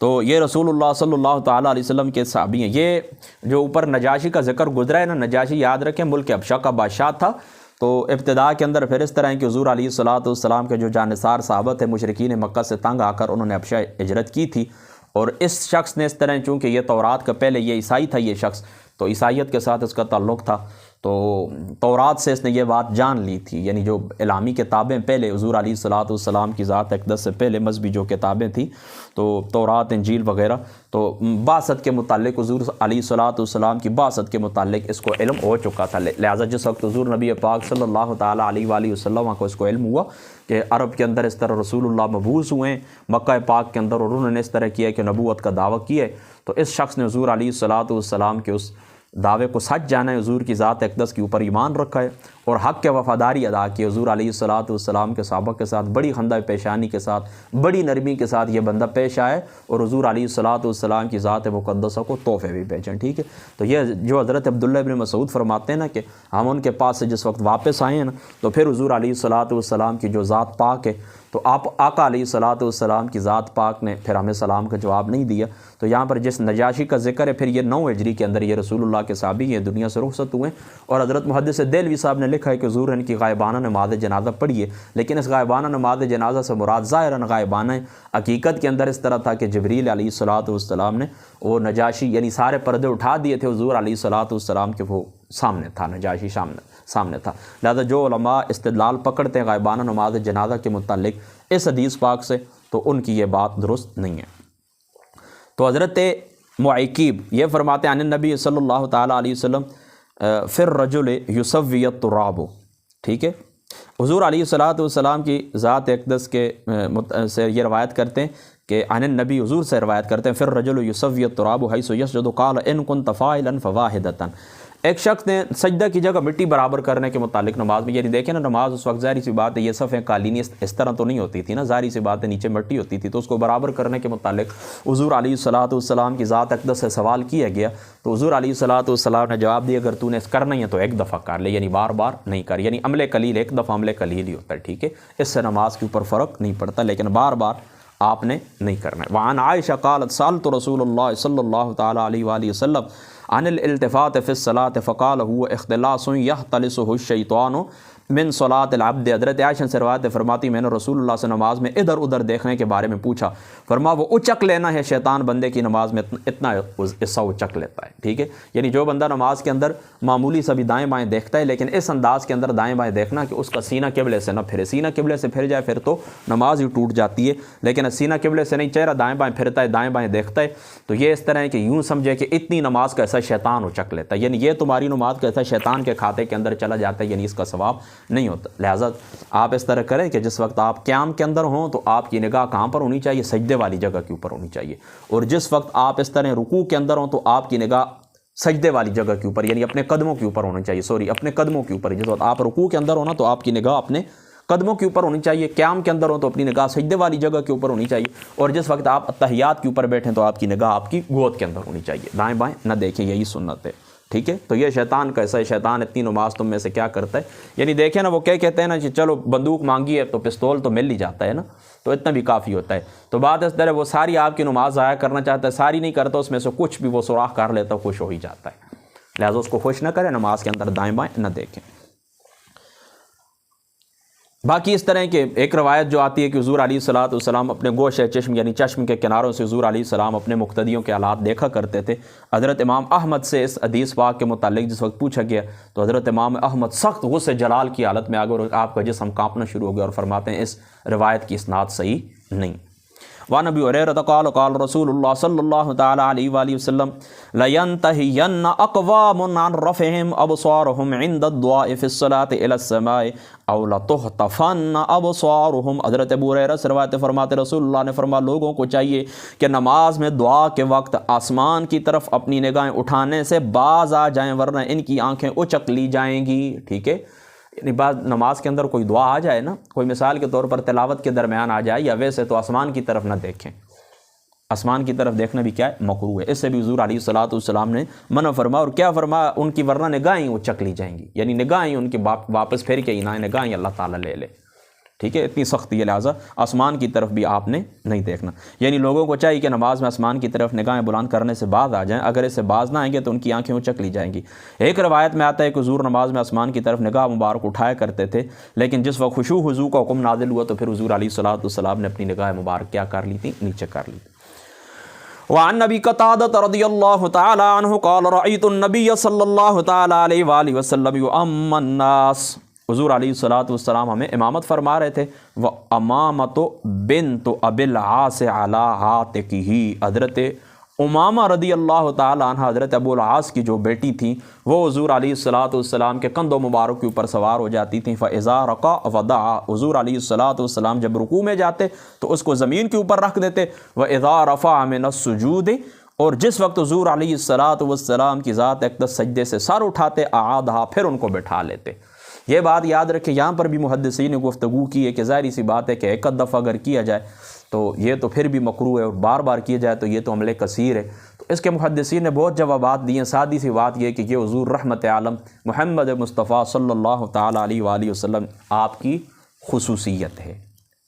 تو یہ رسول اللہ صلی اللہ تعالیٰ علیہ وسلم کے صحابی ہیں۔ یہ جو اوپر نجاشی کا ذکر گزرا ہے نا، نجاشی یاد رکھیں ملک حبشہ کا بادشاہ تھا۔ تو ابتدا کے اندر پھر اس طرح کہ حضور علیہ الصلوۃ والسلام کے جو جانثار صحابہ تھے مشرکین مکہ سے تنگ آ کر انہوں نے حبشہ ہجرت کی تھی، اور اس شخص نے اس طرح چونکہ یہ تورات کا پہلے یہ عیسائی تھا یہ شخص، تو عیسائیت کے ساتھ اس کا تعلق تھا، تو تورات سے اس نے یہ بات جان لی تھی، یعنی جو اعلامی کتابیں پہلے حضور علیہ الصلوۃ والسلام کی ذات اقدس سے پہلے مذہبی جو کتابیں تھیں تو تورات انجیل وغیرہ، تو بعثت کے متعلق حضور علیہ الصلوۃ والسلام کی بعثت کے متعلق اس کو علم ہو چکا تھا۔ لہٰذا جس وقت حضور نبی پاک صلی اللہ تعالیٰ علیہ وآلہ وسلم کو اس کو علم ہوا کہ عرب کے اندر اس طرح رسول اللہ مبعوث ہوئے ہیں مکہ پاک کے اندر، اور انہوں نے اس طرح کیا کہ نبوت کا دعویٰ کیا ہے، تو اس شخص نے حضور علیہ الصلوۃ والسلام کے اس دعوے کو سچ جانا ہے، حضور کی ذات اقدس کے اوپر ایمان رکھا ہے اور حق کے وفاداری ادا کی۔ حضور علیہ الصلوۃ والسلام کے صحابہ کے ساتھ بڑی خندہ پیشانی کے ساتھ بڑی نرمی کے ساتھ یہ بندہ پیش آئے، اور حضور علیہ الصلوۃ والسلام کی ذات مقدسہ کو تحفے بھی بھیجیں۔ ٹھیک ہے، تو یہ جو حضرت عبداللہ ابن مسعود فرماتے ہیں نا کہ ہم ان کے پاس سے جس وقت واپس آئے ہیں نا، تو پھر حضور علیہ الصلوۃ والسلام کی جو ذات پاک ہے، تو آپ آقا علیہ الصلوۃ والسلام کی ذات پاک نے پھر ہمیں سلام کا جواب نہیں دیا۔ تو یہاں پر جس نجاشی کا ذکر ہے، پھر یہ 9 ہجری کے اندر یہ رسول اللہ کے صحابی یہ دنیا سے رخصت ہوئے، اور حضرت محدث دہلوی صاحب نے دیکھا ہے کہ حضور ان کی غائبانہ نماز جنازہ پڑھی ہے، لیکن اس غائبانہ نماز جنازہ سے مراد ظاہراً غائبانہ ہے، حقیقت کے اندر اس طرح تھا کہ جبریل علیہ الصلوۃ والسلام نے وہ نجاشی یعنی سارے پردے اٹھا دیے تھے حضور علیہ الصلوۃ والسلام کے، وہ سامنے تھا، نجاشی سامنے تھا۔ لہذا جو علماء استدلال پکڑتے ہیں غائبانہ نماز جنازہ کے متعلق اس حدیث پاک سے، تو ان کی یہ بات درست نہیں ہے۔ تو حضرت معیقیب یہ فرماتے ہیں عن النبی صلی اللہ تعالیٰ علیہ وسلم فی الرجل یسوی التراب، ٹھیک ہے، حضور علیہ الصلوۃ والسلام کی ذات اقدس کے سے یہ روایت کرتے ہیں کہ عن النبی، حضور سے روایت کرتے ہیں فی الرجل یسوی التراب حیث یسجد قال ان کنت فاعلا فواحدۃ، ایک شخص نے سجدہ کی جگہ مٹی برابر کرنے کے متعلق نماز میں، یعنی دیکھیں نا نماز اس وقت ظاہری سی بات ہے یہ صفیں قالینی اس طرح تو نہیں ہوتی تھی نا، ظاہری سی بات ہے نیچے مٹی ہوتی تھی، تو اس کو برابر کرنے کے متعلق حضور علیہ الصلوۃ والسلام کی ذات اقدس سے سوال کیا گیا، تو حضور علیہ الصلوۃ والسلام نے جواب دیا اگر تو نے کرنا ہی ہے تو ایک دفعہ کر لے، یعنی بار بار نہیں کر، یعنی عمل قلیل ایک دفعہ عمل قلیل ہی ہوتا ہے، ٹھیک ہے، اس سے نماز کے اوپر فرق نہیں پڑتا، لیکن بار بار آپ نے نہیں کرنا ہے۔ وعن عائشہ قالت سألت رسول اللہ صلی اللہ تعالیٰ علیہ وآلہ وسلم عن الالتفات فی الصلاة فقال هو اختلاس یختلسہ الشیطان من صلاۃ العبد، حضرت عائشہ سے روایت فرماتی میں نے رسول اللہ سے نماز میں ادھر ادھر دیکھنے کے بارے میں پوچھا، فرما وہ اچک لینا ہے شیطان بندے کی نماز میں اتنا حصہ اچک لیتا ہے، ٹھیک ہے، یعنی جو بندہ نماز کے اندر معمولی سا بھی دائیں بائیں دیکھتا ہے، لیکن اس انداز کے اندر دائیں بائیں دیکھنا کہ اس کا سینہ قبلے سے نہ پھرے، سینہ قبلے سے پھر جائے پھر تو نماز ہی ٹوٹ جاتی ہے، لیکن سینہ قبلے سے نہیں، چہرہ دائیں بائیں پھرتا ہے، دائیں بائیں دیکھتا ہے، تو یہ اس طرح ہے کہ یوں سمجھے کہ اتنی نماز کا ایسا شیطان اچک لیتا ہے، یعنی یہ تمہاری نماز کا ایسا شیطان کے کھاتے کے اندر چلا جاتا ہے، یعنی اس کا ثواب نہیں ہوتا۔ لہٰذا آپ اس طرح کریں کہ جس وقت آپ قیام کے اندر ہوں تو آپ کی نگاہ کہاں پر ہونی چاہیے؟ سجدے والی جگہ کے اوپر ہونی چاہیے، اور جس وقت آپ اس طرح رکوع کے اندر ہوں تو آپ کی نگاہ سجدے والی جگہ کے اوپر یعنی اپنے قدموں کے اوپر ہونی چاہیے، اپنے قدموں کے اوپر، جس وقت آپ رکوع کے اندر ہونا تو آپ کی نگاہ اپنے قدموں کے اوپر ہونی چاہیے، قیام کے اندر ہوں تو اپنی نگاہ سجدے والی جگہ کے اوپر ہونی چاہیے، اور جس وقت آپ تحیات کے اوپر بیٹھیں تو آپ کی نگاہ آپ کی گود کے اندر ہونی چاہیے، دائیں بائیں نہ دیکھیں، یہی سنت ہے، ٹھیک ہے۔ تو یہ شیطان کیسا ہے؟ شیطان اتنی نماز تم میں سے کیا کرتا ہے، یعنی دیکھیں نا وہ کیا کہتے ہیں نا کہ چلو بندوق مانگی ہے تو پستول تو مل ہی جاتا ہے نا، تو اتنا بھی کافی ہوتا ہے، تو بات اس طرح وہ ساری آپ کی نماز ضائع کرنا چاہتا ہے، ساری نہیں کرتا، اس میں سے کچھ بھی وہ سوراخ کر لیتا خوش ہو ہی جاتا ہے، لہٰذا اس کو خوش نہ کریں، نماز کے اندر دائیں بائیں نہ دیکھیں۔ باقی اس طرح کہ ایک روایت جو آتی ہے کہ حضور علیہ الصلوۃ والسلام اپنے گوشہ چشم یعنی چشم کے کناروں سے حضور علیہ السلام اپنے مقتدیوں کے حالات دیکھا کرتے تھے۔ حضرت امام احمد سے اس حدیث پاک کے متعلق جس وقت پوچھا گیا تو حضرت امام احمد سخت غصے جلال کی حالت میں آ گئے اور آپ کا جسم کانپنا شروع ہو گیا، اور فرماتے ہیں اس روایت کی اسناد صحیح نہیں۔ وعن ابی ہریرہ قال قال رسول اللہ صلی اللہ تعالی علیہ وآلہ وسلم لینتہین اقوام عن رفعہم ابصارہم عند الدعاء فی الصلاۃ الی السماء او لتخطفن ابصارہم۔ حضرت ابو ہریرہ سے روایت فرماتے رسول اللہ نے فرمایا لوگوں کو چاہیے کہ نماز میں دعا کے وقت آسمان کی طرف اپنی نگاہیں اٹھانے سے باز آ جائیں ورنہ ان کی آنکھیں اچک لی جائیں گی، ٹھیک ہے، یعنی بعد نماز کے اندر کوئی دعا آ جائے نا، کوئی مثال کے طور پر تلاوت کے درمیان آ جائے یا ویسے تو آسمان کی طرف نہ دیکھیں، آسمان کی طرف دیکھنا بھی کیا ہے؟ مکروہ ہے، اس سے بھی حضور علیہ الصلوۃ والسلام نے منع فرمایا، اور کیا فرمایا؟ ان کی ورنہ نگاہیں وہ چک لی جائیں گی، یعنی نگاہیں ان کی واپس پھر کے نہ نگاہیں اللہ تعالیٰ لے لے، ٹھیک ہے، اتنی سختی ہے، لہٰذا آسمان کی طرف بھی آپ نے نہیں دیکھنا، یعنی لوگوں کو چاہیے کہ نماز میں آسمان کی طرف نگاہیں بلند کرنے سے باز آ جائیں، اگر اس سے باز نہ آئیں گے تو ان کی آنکھیں اچک لی جائیں گی۔ ایک روایت میں آتا ہے کہ حضور نماز میں آسمان کی طرف نگاہ مبارک اٹھایا کرتے تھے، لیکن جس وقت خشوع وضو کا حکم نازل ہوا تو پھر حضور علیہ الصلوۃ والسلام نے اپنی نگاہ مبارک کیا کر لی تھی؟ نیچے کر لی تھی۔ وعن ابی قتادہ رضی اللہ تعالی عنہ قال رأیت النبی صلی اللہ تعالی علیہ وآلہ وسلم یؤم الناس، حضور علیہ الصلوۃ والسلام ہمیں امامت فرما رہے تھے، وامامۃ بنت ابی العاص علی عاتقہ، حضرت امامہ رضی اللہ تعالی عنہ حضرت ابو العاص کی جو بیٹی تھیں وہ حضور علیہ الصلوۃ والسلام کے کندھوں مبارک کے اوپر سوار ہو جاتی تھیں، فاذا رکع وضع، حضور علیہ الصلوۃ والسلام جب رکوع میں جاتے تو اس کو زمین کے اوپر رکھ دیتے، واذا رفع من السجود، اور جس وقت حضور علیہ الصلوۃ والسلام کی ذات اقدس سجدے سے سر اٹھاتے، اعادھا، پھر ان کو بٹھا لیتے۔ یہ بات یاد رکھیں، یہاں پر بھی محدثین نے گفتگو کی ہے کہ ظاہری سی بات ہے کہ ایک دفعہ اگر کیا جائے تو یہ تو پھر بھی مکروہ ہے، اور بار بار کیا جائے تو یہ تو عمل کثیر ہے، تو اس کے محدثین نے بہت جوابات دیے ہیں۔ سادی سی بات یہ کہ یہ حضور رحمت عالم محمد مصطفیٰ صلی اللہ تعالیٰ علیہ وآلہ وسلم آپ کی خصوصیت ہے،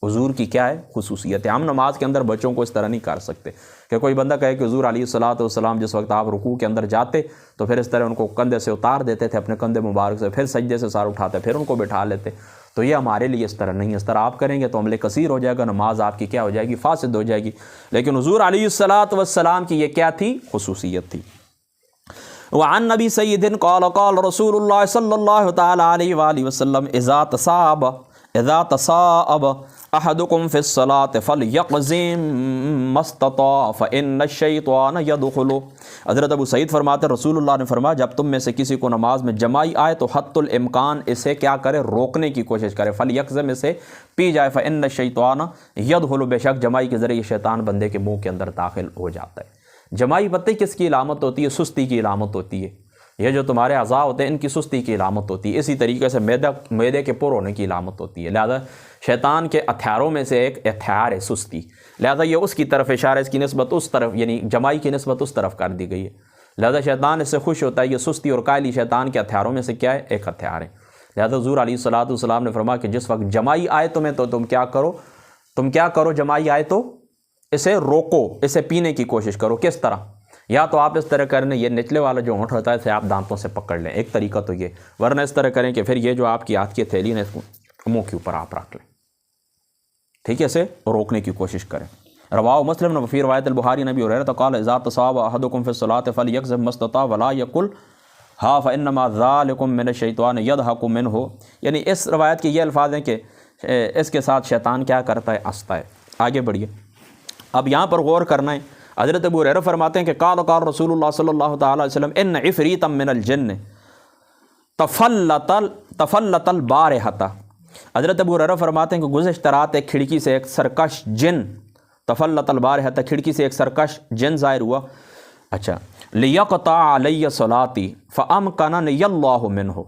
حضور کی کیا ہے خصوصیت ہے۔ ہم نماز کے اندر بچوں کو اس طرح نہیں کر سکتے کہ کوئی بندہ کہے کہ حضور علیہ الصلوۃ والسلام جس وقت آپ رکوع کے اندر جاتے تو پھر اس طرح ان کو کندھے سے اتار دیتے تھے اپنے کندھے مبارک سے، پھر سجدے سے سار اٹھاتے پھر ان کو بٹھا لیتے، تو یہ ہمارے لیے اس طرح نہیں، اس طرح آپ کریں گے تو عمل کثیر ہو جائے گا، نماز آپ کی کیا ہو جائے گی فاسد ہو جائے گی۔ لیکن حضور علیہ الصلوۃ والسلام کی یہ کیا تھی خصوصیت تھی۔ وعن نبی سید قال قال رسول اللہ صلی اللہ تعالی علیہ وآلہ وسلم اذا تصاب احدکم فی الصلاۃ فلیقزم ما استطاع فان الشیطان یدخل۔ حضرت ابو سعید فرماتے رسول اللہ نے فرمایا جب تم میں سے کسی کو نماز میں جمائی آئے تو حت الامکان اسے کیا کرے روکنے کی کوشش کرے، فلیقزم اسے پی جائے، فان الشیطان یدخل بے شک جمائی کے ذریعے شیطان بندے کے منہ کے اندر داخل ہو جاتا ہے۔ جمائی پتہ کس کی علامت ہوتی ہے؟ سستی کی علامت ہوتی ہے۔ یہ جو تمہارے اعضاء ہوتے ہیں ان کی سستی کی علامت ہوتی ہے، اسی طریقے سے معدے کے پر ہونے کی علامت ہوتی ہے۔ لہذا شیطان کے ہتھیاروں میں سے ایک ہتھیار ہے سستی، لہذا یہ اس کی طرف اشارہ، اس کی نسبت اس طرف یعنی جمائی کی نسبت اس طرف کر دی گئی ہے، لہذا شیطان اس سے خوش ہوتا ہے۔ یہ سستی اور کائلی شیطان کے ہتھیاروں میں سے کیا ہے؟ ایک ہتھیار ہے۔ لہذا حضور علیہ الصلوۃ والسلام نے فرمایا کہ جس وقت جمائی آئے تمہیں تو تم کیا کرو جمائی آئے تو اسے روکو، اسے پینے کی کوشش کرو۔ کس طرح؟ یا تو آپ اس طرح کریں، یہ نچلے والا جو ہونٹ ہوتا ہے اسے آپ دانتوں سے پکڑ لیں، ایک طریقہ تو یہ، ورنہ اس طرح کریں کہ پھر یہ جو آپ کی ہاتھ کی تھیلی ہے اس کو منہ کے اوپر آپ رکھ لیں، ٹھیک ہے، اسے روکنے کی کوشش کریں۔ رواہ مسلم وفی روایت البخاری نبی ہریرہ قال اذا تصاب احدکم فی الصلاۃ فلیقزم ما استطاع ولا یقل ہا فانما ذلکم من الشیطان یضحک منہ، یعنی اس روایت کے یہ الفاظ ہیں کہ اس کے ساتھ شیطان کیا کرتا ہے؟ ہنستا ہے۔ آگے بڑھیے، اب یہاں پر غور کرنا ہے۔ حضرت ابو ہریرہ فرماتے ہیں کہ قال رسول اللہ صلی اللہ تعالی علیہ وسلم ان عفریتا من الجن تفلت البارحۃ۔ حضرت ابو ہریرہ فرماتے ہیں کہ گزشتہ رات ایک کھڑکی سے ایک سرکش جن، تفلت البارحۃ کھڑکی سے ایک سرکش جن ظاہر ہوا، اچھا، لیقطع علی صلاتی فامکننی اللہ منہ،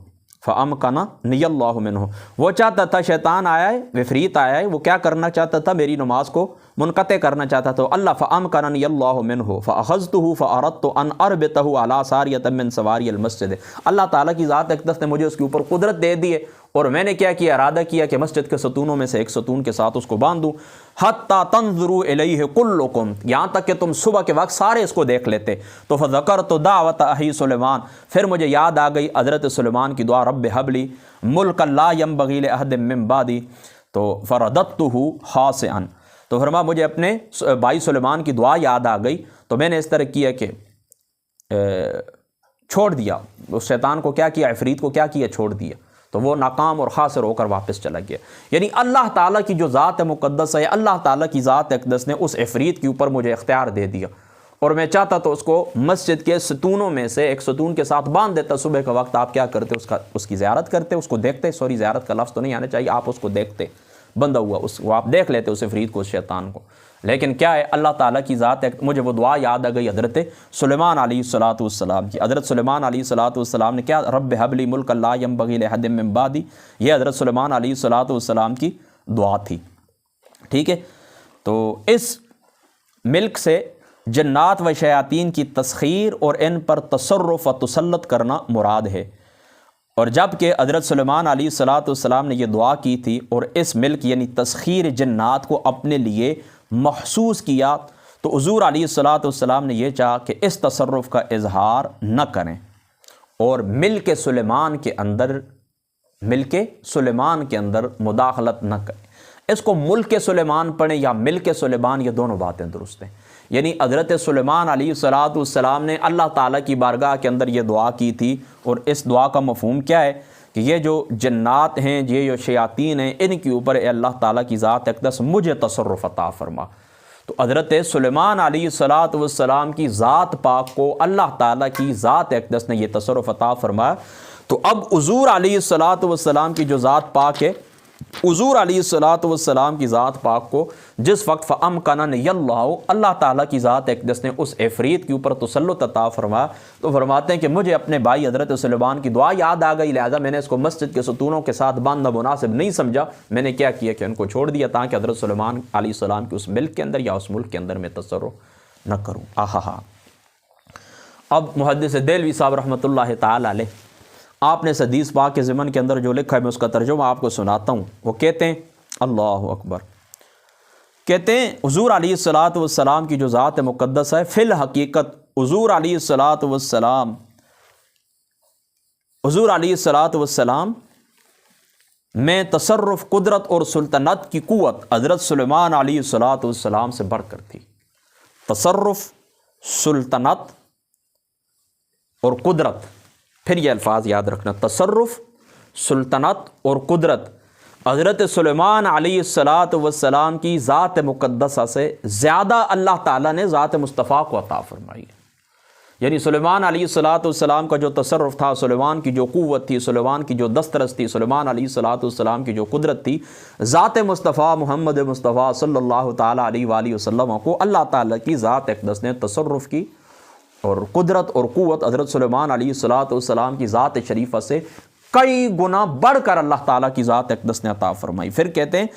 فامکننی اللہ منہ، وہ چاہتا تھا، شیطان آیا ہے، عفریت آیا ہے، وہ کیا کرنا چاہتا تھا؟ میری نماز کو منقطع کرنا چاہتا تھا۔ اللہ فامکننی اللہ منہ فاخذتہ فاردت ان اربطہ علی ساریۃ من سواری المسجد، اللہ تعالیٰ کی ذات اقدس نے مجھے اس کے اوپر قدرت دے دی ہے اور میں نے کیا کیا؟ ارادہ کیا کہ مسجد کے ستونوں میں سے ایک ستون کے ساتھ اس کو باندھ دوں، حتی تنظروا الیہ کلکم، یہاں تک کہ تم صبح کے وقت سارے اس کو دیکھ لیتے۔ تو فذکرت دعوت اخی سلیمان، پھر مجھے یاد آ گئی حضرت سلیمان کی دعا، رب ھب لی ملکا لا ینبغی لأحد من بعدی، تو فرددتہ خاسئا، تو فرمایا مجھے اپنے بھائی سلیمان کی دعا یاد آ گئی تو میں نے اس طرح کیا کہ چھوڑ دیا اس شیطان کو، کیا کیا؟ عفریت کو کیا کیا؟ چھوڑ دیا، تو وہ ناکام اور خاسر ہو کر واپس چلا گیا۔ یعنی اللہ تعالیٰ کی جو ذات مقدس ہے، اللہ تعالیٰ کی ذات اقدس نے اس عفریت کے اوپر مجھے اختیار دے دیا، اور میں چاہتا تو اس کو مسجد کے ستونوں میں سے ایک ستون کے ساتھ باندھ دیتا۔ صبح کے وقت آپ کیا کرتے؟ اس کی زیارت کرتے، اس کو دیکھتے، سوری زیارت کا لفظ تو نہیں آنا چاہیے، آپ اس کو دیکھتے، بندہ ہوا وہ آپ دیکھ لیتے اس عفریت کو، اس شیطان کو۔ لیکن کیا ہے؟ اللہ تعالیٰ کی ذات ہے۔ مجھے وہ دعا یاد آ گئی حضرت سلیمان علیہ الصلوۃ والسلام کی۔ حضرت سلیمان علیہ الصلوۃ والسلام نے کیا؟ رب ھب لی ملکا لا ینبغی لأحد من بعدی، یہ حضرت سلیمان علیہ الصلوۃ والسلام کی دعا تھی، ٹھیک ہے۔ تو اس ملک سے جنات و شیاطین کی تسخیر اور ان پر تصرف و تسلط کرنا مراد ہے۔ اور جب کہ حضرت سلیمان علیہ الصلوۃ والسلام نے یہ دعا کی تھی اور اس ملک یعنی تسخیر جنات کو اپنے لیے محسوس کیا، تو حضور علیہ الصلوۃ والسلام نے یہ چاہا کہ اس تصرف کا اظہار نہ کریں اور ملک سلیمان کے اندر مداخلت نہ کریں۔ اس کو ملک سلیمان پڑھیں یا ملک سلیمان، یہ دونوں باتیں درست ہیں۔ یعنی حضرت سلیمان علیہ الصلوۃ والسلام نے اللہ تعالیٰ کی بارگاہ کے اندر یہ دعا کی تھی، اور اس دعا کا مفہوم کیا ہے کہ یہ جو جنات ہیں، یہ جو شیاطین ہیں، ان کے اوپر اے اللہ تعالیٰ کی ذات اقدس مجھے تصرف عطا فرما۔ تو حضرت سلیمان علیہ الصلوۃ والسلام کی ذات پاک کو اللہ تعالیٰ کی ذات اقدس نے یہ تصرف عطا فرمایا۔ تو اب حضور علیہ الصلوۃ والسلام کی جو ذات پاک ہے، حضور علیہ الصلوۃ والسلام کی ذات پاک کو جس وقت فامکننی اللہ تعالیٰ کی ذات اقدس نے اس عفریت کے اوپر تسلط عطا فرمایا، تو فرماتے ہیں کہ مجھے اپنے بھائی حضرت سلیمان کی دعا یاد آ گئی، لہذا میں نے اس کو مسجد کے ستونوں کے ساتھ باندھنا مناسب نہیں سمجھا، میں نے کیا کیا کہ ان کو چھوڑ دیا تاکہ حضرت سلیمان علیہ السلام کی اس ملک کے اندر یا اس ملک کے اندر میں تصرف نہ کروں۔ اب محدث دہلوی صاحب رحمۃ اللہ تعالی علیہ، آپ نے حدیث پاک کے ضمن کے اندر جو لکھا ہے میں اس کا ترجمہ آپ کو سناتا ہوں۔ وہ کہتے ہیں، اللہ اکبر، کہتے ہیں حضور علیہ الصلاۃ والسلام کی جو ذات مقدس ہے، فی الحقیقت حضور علیہ الصلاۃ والسلام میں تصرف، قدرت اور سلطنت کی قوت حضرت سلیمان علیہ الصلاۃ والسلام سے بڑھ کر تھی۔ تصرف، سلطنت اور قدرت، پھر یہ الفاظ یاد رکھنا، تصرف، سلطنت اور قدرت حضرت سلیمان علیہ الصلاۃ والسلام کی ذات مقدسہ سے زیادہ اللہ تعالیٰ نے ذات مصطفیٰ کو عطا فرمائی ہے۔ یعنی سلیمان علیہ الصلاۃ والسلام کا جو تصرف تھا، سلیمان کی جو قوت تھی، سلیمان کی جو دسترس تھی، سلیمان علیہ الصلاۃ والسلام کی جو قدرت تھی، ذات مصطفیٰ محمد مصطفیٰ صلی اللہ تعالیٰ علیہ وآلہ وسلم کو اللہ تعالیٰ کی ذات اقدس نے تصرف کی اور قدرت اور قوت حضرت سلیمان علیہ الصلاۃ والسلام کی ذات شریفہ سے کئی گنا بڑھ کر اللہ تعالیٰ کی ذات اقدس نے عطا فرمائی۔ پھر کہتے ہیں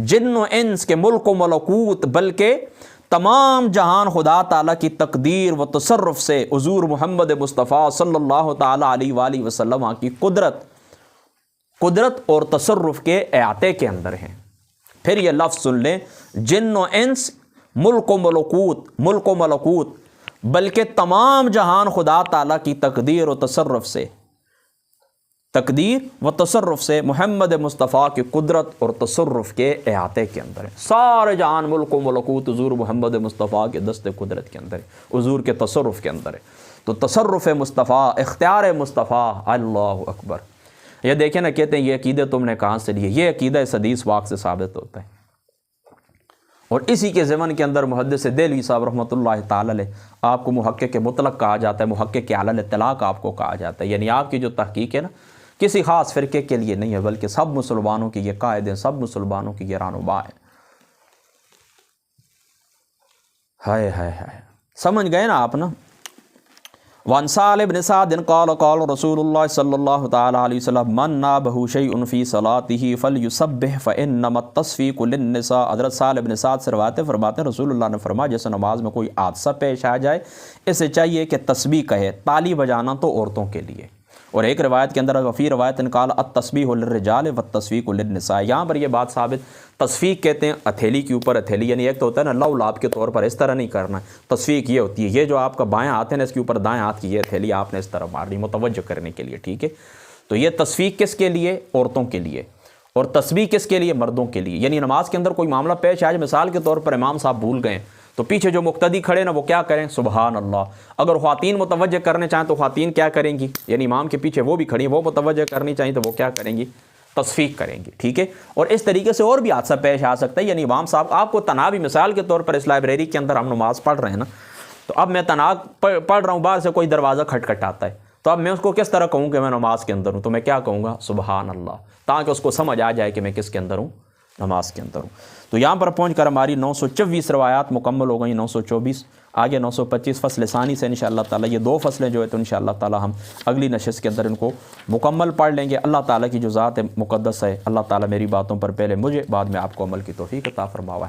جن و انس کے ملک و ملکوت، بلکہ تمام جہان خدا تعالیٰ کی تقدیر و تصرف سے حضور محمد مصطفیٰ صلی اللہ تعالیٰ علیہ وآلہ وسلم کی قدرت اور تصرف کے احاطے کے اندر ہیں۔ پھر یہ لفظ سن لیں، جن و انس، ملک و ملکوت، بلکہ تمام جہان خدا تعالیٰ کی تقدیر و تصرف سے محمد مصطفیٰ کی قدرت اور تصرف کے احاطے کے اندر ہے۔ سارے جہان ملک و ملکوت حضور محمد مصطفیٰ کے دست قدرت کے اندر ہے، حضور کے تصرف کے اندر ہے۔ تو تصرف مصطفیٰ، اختیار مصطفیٰ، اللہ اکبر۔ یہ دیکھیں نا، کہتے ہیں یہ عقیدے تم نے کہاں سے لیے؟ یہ عقیدہ اس حدیث پاک سے ثابت ہوتا ہے، اور اسی کے ضمن کے اندر محدث دہلوی صاحب رحمۃ اللہ تعالی علیہ، آپ کو محقق مطلق کہا جاتا ہے، محقق اعلی الاطلاق آپ کو کہا جاتا ہے۔ یعنی آپ کی جو تحقیق ہے نا، کسی خاص فرقے کے لیے نہیں ہے، بلکہ سب مسلمانوں کی یہ قائد ہیں، سب مسلمانوں کی یہ رہنما ہے۔ ہائے ہائے ہائے، سمجھ گئے نا آپ نا؟ وعن سہل بن سعد قال قال رسول اللہ صلی اللہ تعالی علیہ وسلم من نابہ شیء فی صلاتہ فلیسبح فانما التصفیق للنساء۔ حضرت سہل بن سعد سے روایت فرماتے ہیں رسول اللہ نے فرمایا جیسے نماز میں کوئی حادثہ پیش آ جائے، اسے چاہیے کہ تسبیح کہے۔ تالی بجانا تو عورتوں کے لیے، اور ایک روایت کے اندر وفی روایت قال التسبیح للرجال والتصفیق للنساء۔ یہاں پر یہ بات ثابت، تصفیق کہتے ہیں ہتھیلی کے اوپر ہتھیلی، یعنی ایک تو ہوتا ہے نا لو لاب کے طور پر، اس طرح نہیں کرنا ہے۔ تصفیق یہ ہوتی ہے، یہ جو آپ کا بائیں ہاتھ ہے نا، اس کے اوپر دائیں ہاتھ کی یہ ہتھیلی آپ نے اس طرح مارنی متوجہ کرنے کے لیے، ٹھیک ہے؟ تو یہ تصفیق کس کے لیے؟ عورتوں کے لیے، اور تسبیح کس کے لیے؟ مردوں کے لیے۔ یعنی نماز کے اندر کوئی معاملہ پیش آئے، مثال کے طور پر امام صاحب بھول گئے تو پیچھے جو مقتدی کھڑے نا وہ کیا کریں؟ سبحان اللہ۔ اگر خواتین متوجہ کرنے چاہیں تو خواتین کیا کریں گی؟ یعنی امام کے پیچھے وہ بھی کھڑی ہیں، وہ متوجہ کرنی چاہیں تو وہ کیا کریں گی؟ تصفیق کریں گی، ٹھیک ہے؟ اور اس طریقے سے اور بھی حادثہ پیش آ سکتا ہے۔ یعنی امام صاحب آپ کو تنابی، مثال کے طور پر اس لائبریری کے اندر ہم نماز پڑھ رہے ہیں نا، تو اب میں تناب پڑھ رہا ہوں، باہر سے کوئی دروازہ کھٹکھٹاتا ہے، تو اب میں اس کو کس طرح کہوں کہ میں نماز کے اندر ہوں؟ تو میں کیا کہوں گا؟ سبحان اللہ، تاکہ اس کو سمجھ آ جائے کہ میں کس کے اندر ہوں؟ نماز کے اندر ہوں۔ تو یہاں پر پہنچ کر ہماری 924 روایات مکمل ہو گئیں، 924 آگے 925 فصل ثانی سے انشاءاللہ تعالیٰ یہ دو فصلیں جو ہے تو انشاءاللہ تعالیٰ ہم اگلی نشست کے اندر ان کو مکمل پڑھ لیں گے۔ اللہ تعالیٰ کی جو ذات مقدس ہے، اللہ تعالیٰ میری باتوں پر پہلے مجھے، بعد میں آپ کو عمل کی توفیق عطا فرماوے۔